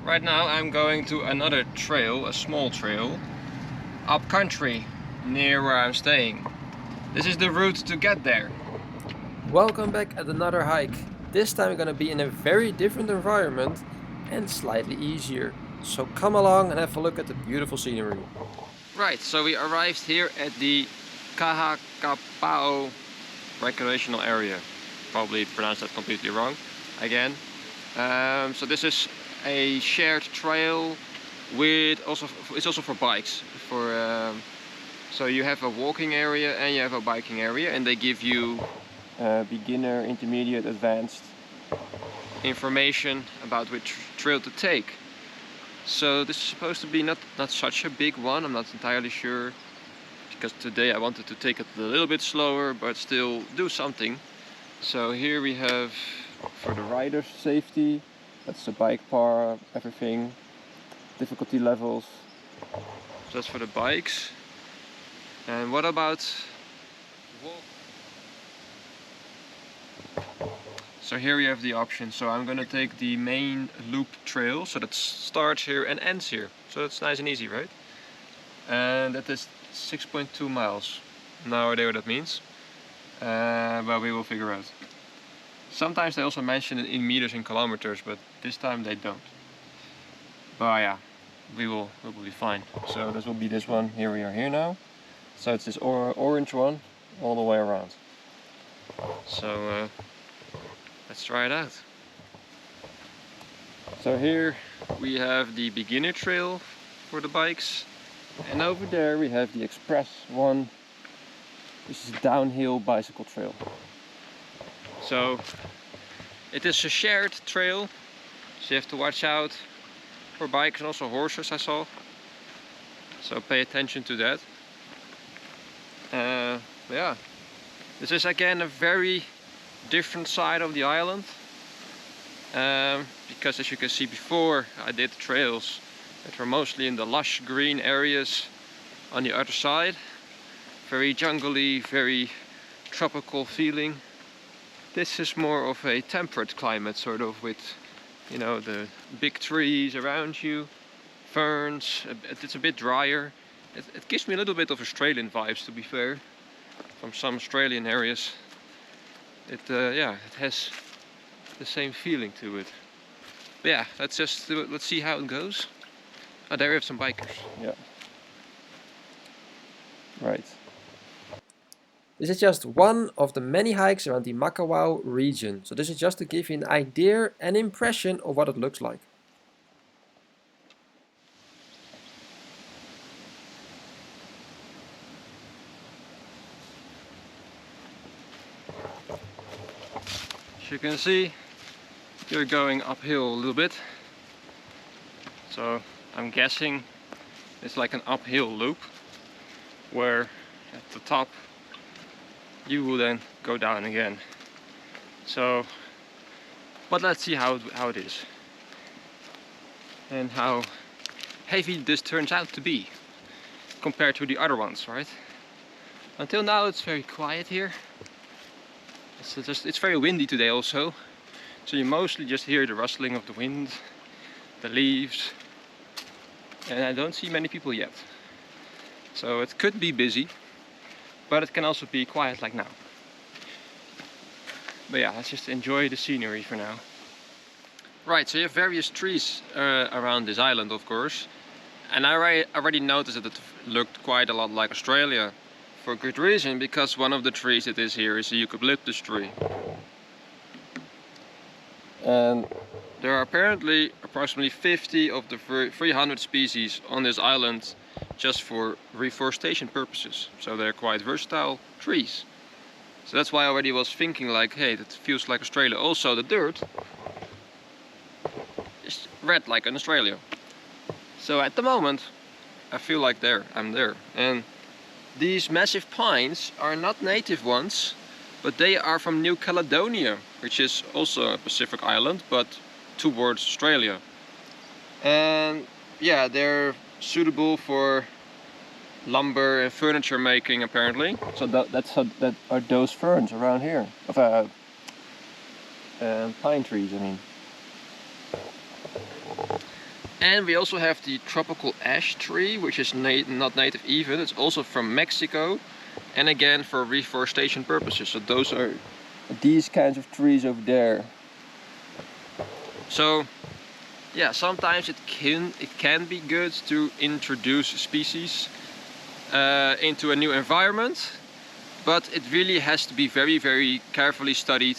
Right now I'm going to another trail, a small trail, up country, near where I'm staying. This is the route to get there. Welcome back at another hike. This time we're gonna be in a very different environment and slightly easier. So come along and have a look at the beautiful scenery. Right, so we arrived here at the Kahakapao recreational area. Probably pronounced that completely wrong again. So this is a shared trail with it's also for bikes. So you have a walking area and you have a biking area, and they give you beginner, intermediate, advanced information about which trail to take. So this is supposed to be not such a big one. I'm not entirely sure, because today I wanted to take it a little bit slower but still do something. So here we have, for the rider's safety, that's the bike par, everything, difficulty levels. So that's for the bikes. And what about walk? So here we have the option. So I'm gonna take the main loop trail, so that starts here and ends here. So that's nice and easy, right? And that is 6.2 miles. No idea what that means, but we will figure out. Sometimes they also mention it in meters and kilometers, but this time they don't. But yeah, we will be fine. So this will be this one. Here we are here now. So it's this orange one all the way around. So let's try it out. So here we have the beginner trail for the bikes, and over there we have the express one. This is downhill bicycle trail. So it is a shared trail, so you have to watch out for bikes and also horses, I saw. So pay attention to that. Yeah, this is again a very different side of the island, because as you can see before, I did trails that were mostly in the lush green areas on the other side. Very jungly, very tropical feeling. This is more of a temperate climate, sort of, with, you know, the big trees around you, ferns. It's a bit drier. It gives me a little bit of Australian vibes, to be fair, from some Australian areas. Yeah, it has the same feeling to it. But yeah, let's see how it goes. Oh, there we have some bikers. Yeah. Right. This is just one of the many hikes around the Makawao region. So this is just to give you an idea and impression of what it looks like. As you can see, you're going uphill a little bit. So I'm guessing it's like an uphill loop, where at the top you will then go down again. So, but let's see how it is and how heavy this turns out to be compared to the other ones, right? Until now it's very quiet here. It's very windy today also, so you mostly just hear the rustling of the wind, the leaves, and I don't see many people yet. So it could be busy, but it can also be quiet like now. But yeah, let's just enjoy the scenery for now. Right, so you have various trees around this island, of course, and I already noticed that it looked quite a lot like Australia. For good reason, because one of the trees that is here is a eucalyptus tree. And there are apparently approximately 50 of the 300 species on this island just for reforestation purposes. So they're quite versatile trees. So that's why I already was thinking like, hey, that feels like Australia. Also the dirt is red like in Australia. So at the moment I feel like I'm there. And these massive pines are not native ones, but they are from New Caledonia, which is also a Pacific island, but towards Australia. And yeah, they're suitable for lumber and furniture making, apparently. So that are those ferns around here, of pine trees, I mean. And we also have the tropical ash tree, which is not native even. It's also from Mexico, and again for reforestation purposes. So those are these kinds of trees over there. So yeah, sometimes it can be good to introduce species into a new environment, but it really has to be very, very carefully studied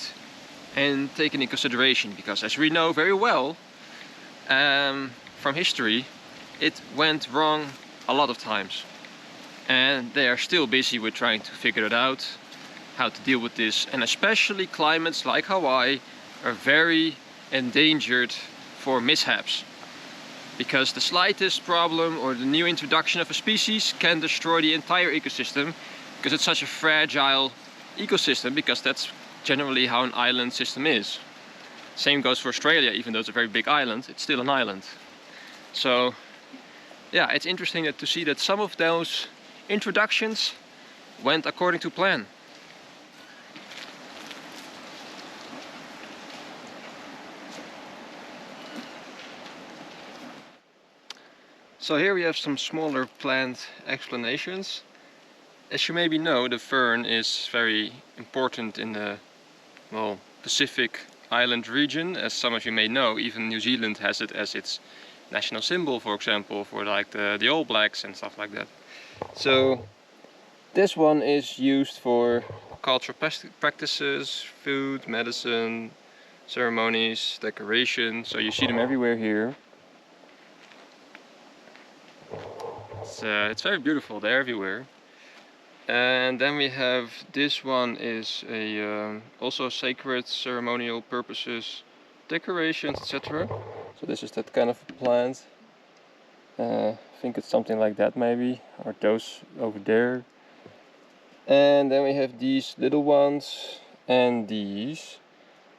and taken in consideration, because as we know very well from history, it went wrong a lot of times, and they are still busy with trying to figure it out, how to deal with this. And especially climates like Hawaii are very endangered for mishaps, because the slightest problem or the new introduction of a species can destroy the entire ecosystem, because it's such a fragile ecosystem, because that's generally how an island system is. Same goes for Australia. Even though it's a very big island, it's still an island. So yeah, it's interesting to see that some of those introductions went according to plan. So here we have some smaller plant explanations. As you maybe know, the fern is very important in the, well, Pacific Island region. As some of you may know, even New Zealand has it as its national symbol, for example, for like the All Blacks and stuff like that. So this one is used for cultural practices, food, medicine, ceremonies, decoration. So you see them everywhere here. It's very beautiful, they're everywhere. And then we have this one is a also sacred ceremonial purposes, decorations, etc. So this is that kind of plant. I think it's something like that maybe, or those over there. And then we have these little ones and these.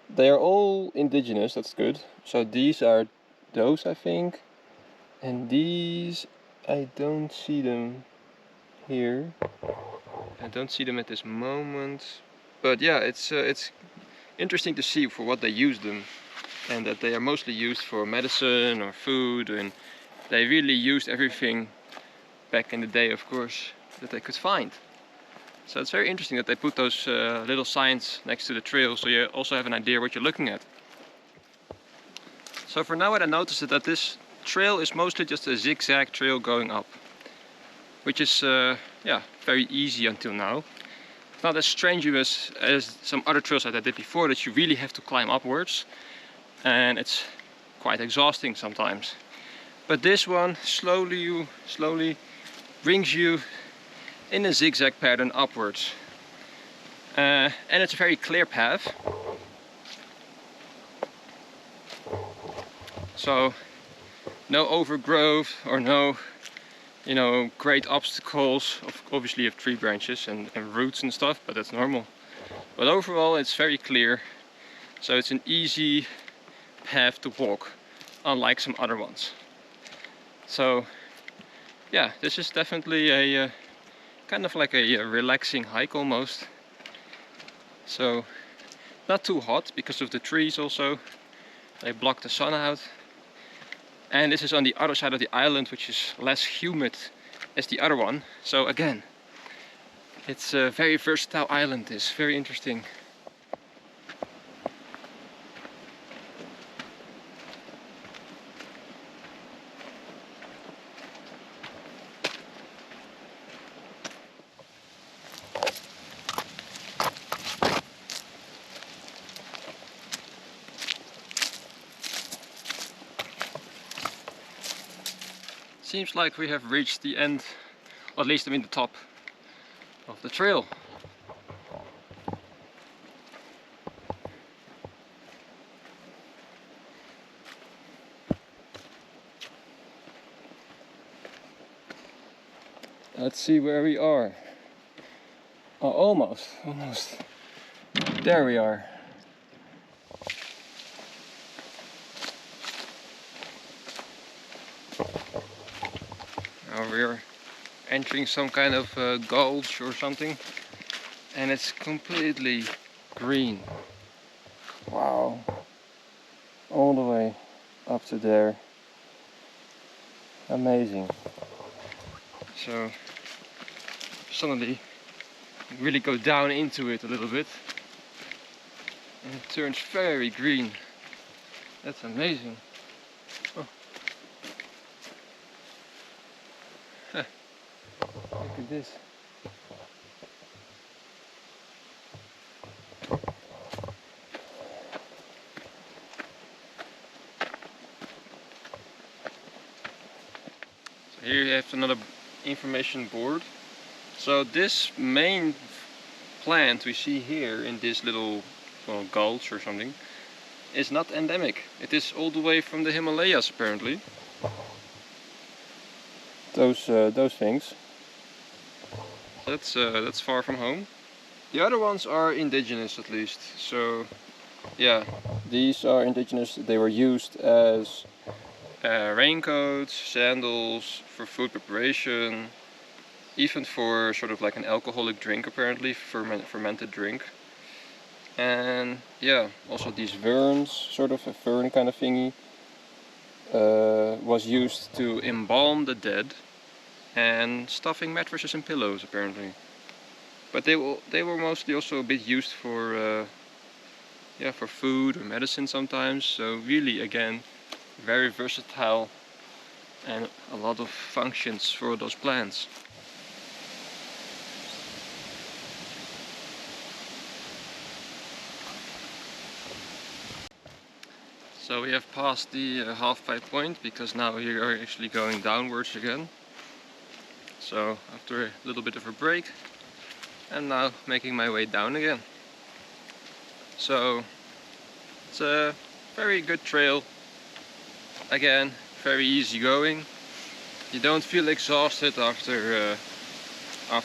They are all indigenous, that's good. So these are those, I think. And these, I don't see them here. I don't see them at this moment. But yeah, it's interesting to see for what they use them. And that they are mostly used for medicine or food, and they really used everything back in the day, of course, that they could find. So it's very interesting that they put those little signs next to the trail, so you also have an idea what you're looking at. So for now, what I noticed is that this trail is mostly just a zigzag trail going up, which is yeah, very easy until now. It's not as strenuous as some other trails that I did before, that you really have to climb upwards, and it's quite exhausting sometimes. But this one slowly brings you in a zigzag pattern upwards, and it's a very clear path. So no overgrowth or no, you know, great obstacles. Obviously you have tree branches and roots and stuff, but that's normal. But overall it's very clear, so it's an easy path to walk, unlike some other ones. So yeah, this is definitely a kind of like a relaxing hike almost. So not too hot because of the trees also, they block the sun out. And this is on the other side of the island, which is less humid as the other one. So again, it's a very versatile island. It's very interesting. Seems like we have reached the end, or at least I mean the top of the trail. Let's see where we are. Oh, almost. There we are. Now we're entering some kind of gulch or something, and it's completely green. Wow. All the way up to there. Amazing. So suddenly really go down into it a little bit and it turns very green. That's amazing. Oh. Huh. Look at this. So here you have another information board. So this main plant we see here in this little, well, gulch or something is not endemic. It is all the way from the Himalayas apparently. Those things. That's far from home. The other ones are indigenous at least. So yeah, these are indigenous. They were used as raincoats, sandals, for food preparation, even for sort of like an alcoholic drink apparently, fermented drink. And yeah, also these ferns, sort of a fern kind of thingy, was used to embalm the dead and stuffing mattresses and pillows apparently. But they were mostly also a bit used for yeah, for food or medicine sometimes. So really, again, very versatile and a lot of functions for those plants. So we have passed the halfway point because now we are actually going downwards again. So after a little bit of a break, I'm now making my way down again. So it's a very good trail. Again, very easy going. You don't feel exhausted after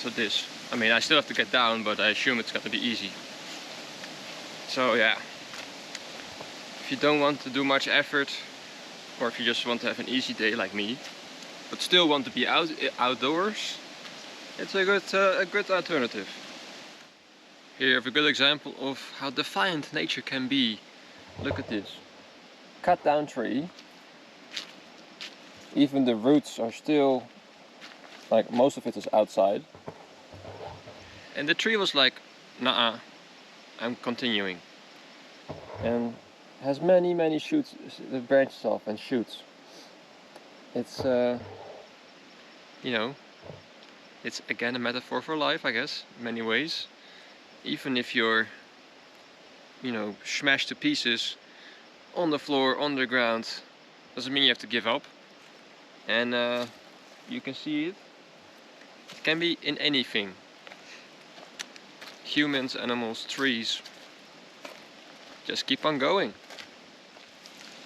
this. I mean, I still have to get down, but I assume it's gonna be easy. So yeah, if you don't want to do much effort, or if you just want to have an easy day like me, but still want to be outdoors, it's a good alternative. Here you have a good example of how defiant nature can be. Look at this. Cut down tree. Even the roots are still, like, most of it is outside. And the tree was like, nah, I'm continuing. And has many shoots, branches off and shoots. It's, you know, it's again a metaphor for life, I guess, in many ways. Even if you're, you know, smashed to pieces on the floor, on the ground, doesn't mean you have to give up. And you can see it. It can be in anything. Humans, animals, trees. Just keep on going.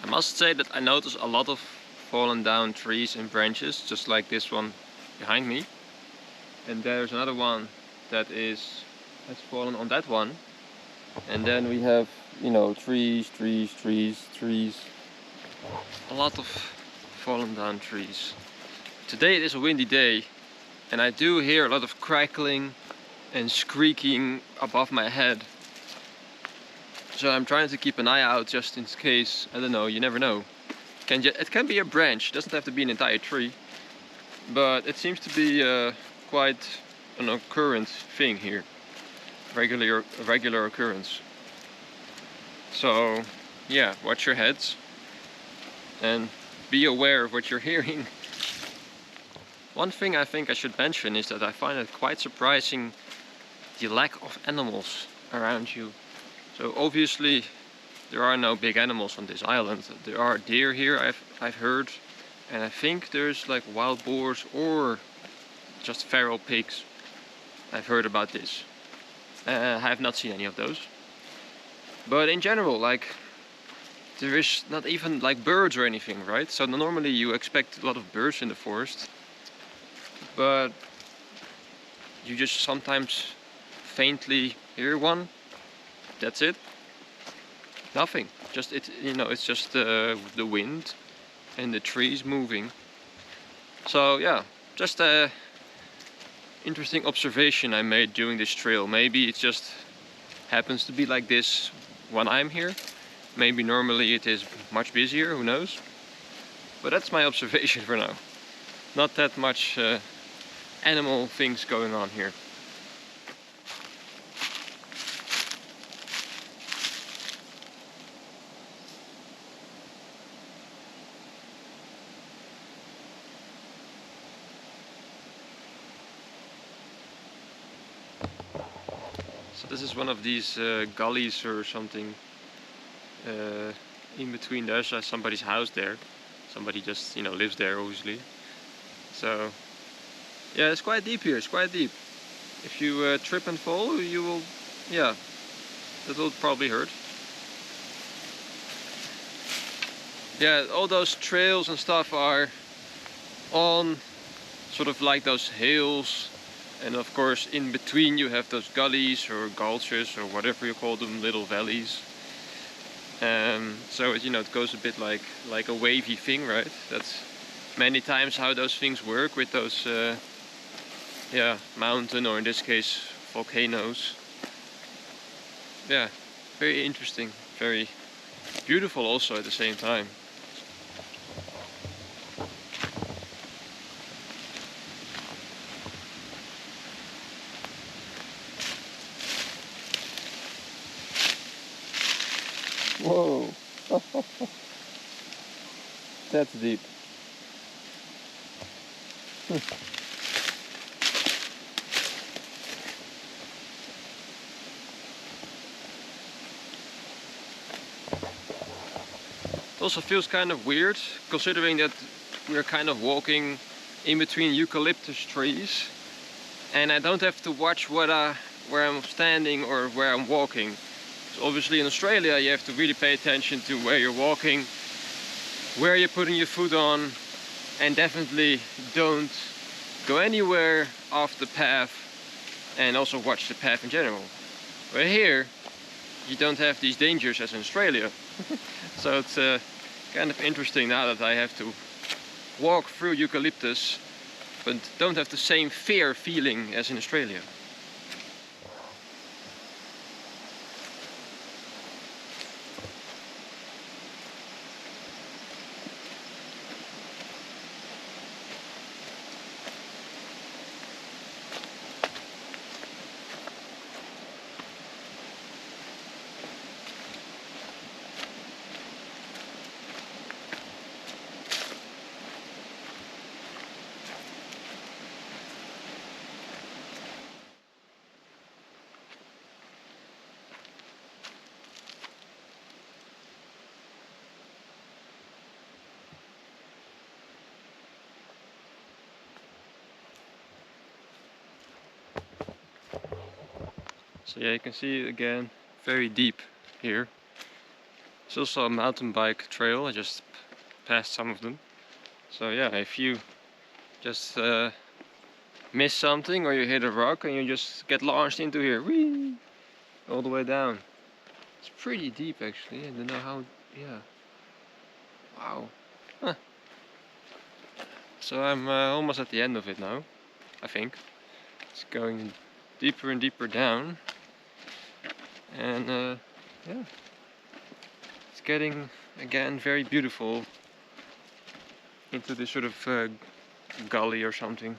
I must say that I notice a lot of fallen down trees and branches, just like this one behind me. And there's another one that has fallen on that one. And then we have, you know, trees. A lot of fallen down trees. Today it is a windy day, and I do hear a lot of crackling and squeaking above my head. So I'm trying to keep an eye out just in case, I don't know, you never know. It can be a branch, it doesn't have to be an entire tree. But it seems to be quite an occurrent thing here. Regular occurrence. So yeah, watch your heads and be aware of what you're hearing. One thing I think I should mention is that I find it quite surprising the lack of animals around you. So obviously there are no big animals on this island. There are deer here, I've heard, and I think there's like wild boars or just feral pigs. I've heard about this. I have not seen any of those. But in general, like, there is not even like birds or anything, right? So normally you expect a lot of birds in the forest, but you just sometimes faintly hear one. That's it. Nothing. Just it's just the wind and the trees moving. So yeah, just a interesting observation I made during this trail. Maybe it just happens to be like this when I'm here. Maybe normally it is much busier, who knows? But that's my observation for now. not that much animal things going on here. So this is one of these gullies or something in between. There's somebody's house there. Somebody just, you know, lives there obviously. So yeah, it's quite deep here, it's quite deep. If you trip and fall, you will, yeah, that will probably hurt. Yeah, all those trails and stuff are on sort of like those hills, and of course in between you have those gullies or gulches or whatever you call them, little valleys. So it, you know, it goes a bit like a wavy thing, right? That's many times how those things work with those yeah, mountain, or in this case volcanoes. Yeah, very interesting, very beautiful also at the same time. Whoa, that's deep. It also feels kind of weird, considering that we're kind of walking in between eucalyptus trees, and I don't have to watch where I'm standing or where I'm walking. So obviously in Australia you have to really pay attention to where you're walking, where you're putting your foot on, and definitely don't go anywhere off the path, and also watch the path in general. But here you don't have these dangers as in Australia. So it's kind of interesting now that I have to walk through eucalyptus, but don't have the same fear feeling as in Australia. So yeah, you can see it again, very deep here. There's also a mountain bike trail, I just passed some of them. So yeah, if you just miss something or you hit a rock and you just get launched into here, whee, all the way down. It's pretty deep actually, I don't know how, yeah. Wow. Huh. So I'm almost at the end of it now, I think. It's going deeper and deeper down. And yeah, it's getting again very beautiful into this sort of gully or something.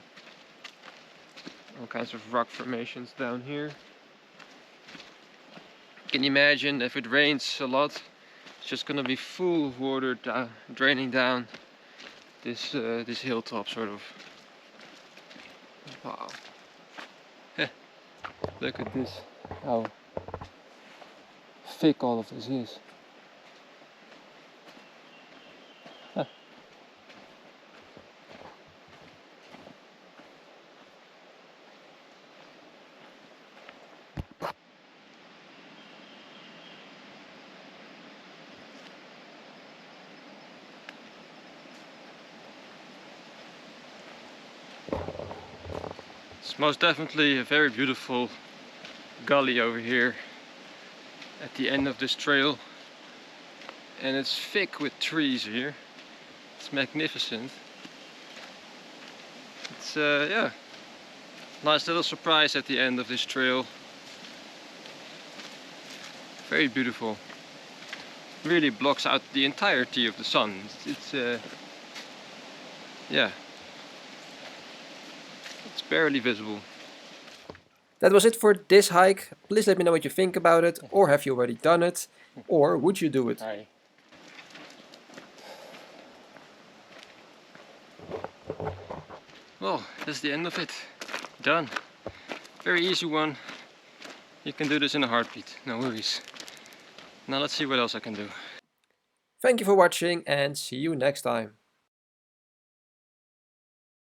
All kinds of rock formations down here. You can imagine if it rains a lot, it's just gonna be full of water draining down this this hilltop sort of. Wow. Look at this, how thick all of this is. It's most definitely a very beautiful gully over here at the end of this trail, and it's thick with trees here. It's magnificent. It's yeah, nice little surprise at the end of this trail. Very beautiful. Really blocks out the entirety of the sun. It's yeah, It's barely visible. That was it for this hike. Please let me know what you think about it, or have you already done it, or would you do it? Hi. Well, that's the end of it. Done. Very easy one. You can do this in a heartbeat, no worries. Now let's see what else I can do. Thank you for watching and see you next time.